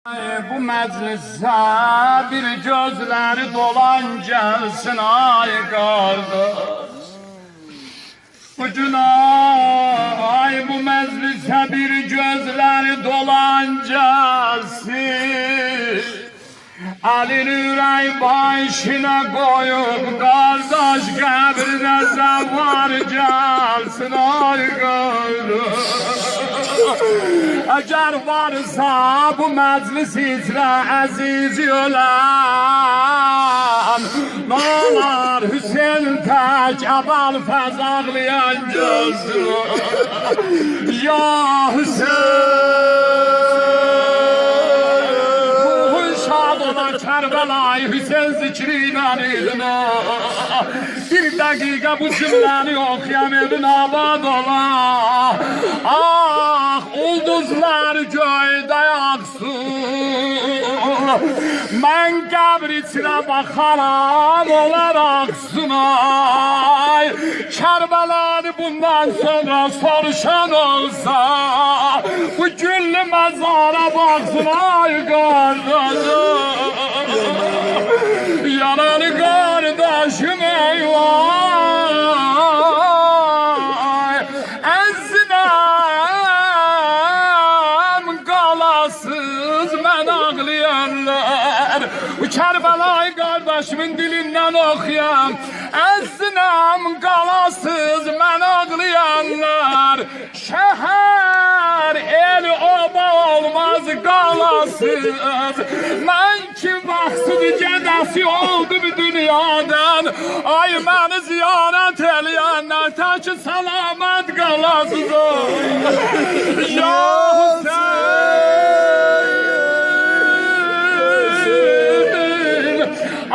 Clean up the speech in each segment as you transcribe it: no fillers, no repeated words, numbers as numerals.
Bu məclisə bir gözləri dolancasın ay qardaş. Bu gün ay bu məclisə bir gözləri dolancasın. Əlini ürək başına qoyub qardaş qəbrinə zəvar gəlsin ay qardaş. Əgər varsa bu məclis içrə əziz ölən, Nalar Hüseyin tək əbal fəzaqlayan gözlü. Ya Hüseyin, Kərbəlayı Hüseyin zikri ilə elinə. Bir dəqiqə bu cümləni oxuyam evin abad ola. Ah, ulduzlar göydə yaxsın, mən qəbr içinə baxaram, olar axsın ay. Kərbəlanı bundan sonra soruşan olsa, bu güllü məzara baxsın ay qardaşım. Yaralı kardeşim eyvah, əzinem qalasız mən ağlayanlar. Bu Kərbəlayı kardeşimin dilinden okuyam. Əzinem qalasız mən ağlayanlar. Şəhər el oba olmaz qalasız. Mən ki vaxtsız gedəsi oldu bu dünyadan. Ay məni ziyaret eləyənlər tək salamat qalasız. Ya Hüseyin,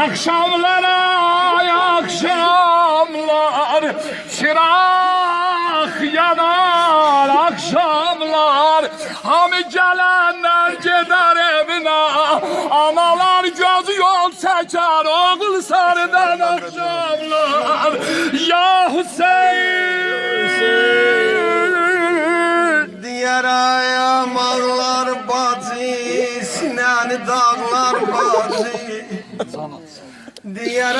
akşamlar ay akşamlar, çıraq yanar akşamlar. Hamı gələnlər gedər evinə, analar gözü yol çəkər oğul sarıdan akşamlar. Ya Hüseyin, Diyar ayam ağlar bacı, sinəni dağlar bacı. Diyar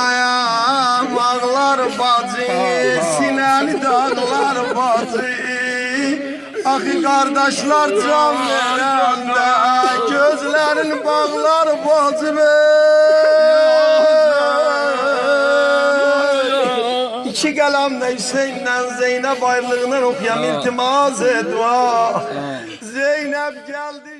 ayam ağlar bacı, sinəni dağlar bacı. Axı qardaşlar can verəndə, gözlərin bağlar bacı. İki qəlamla Hüseyin'dən Zeynəb ayrılığından oxuyam, iltimaz dua. Zeynəb gəldi.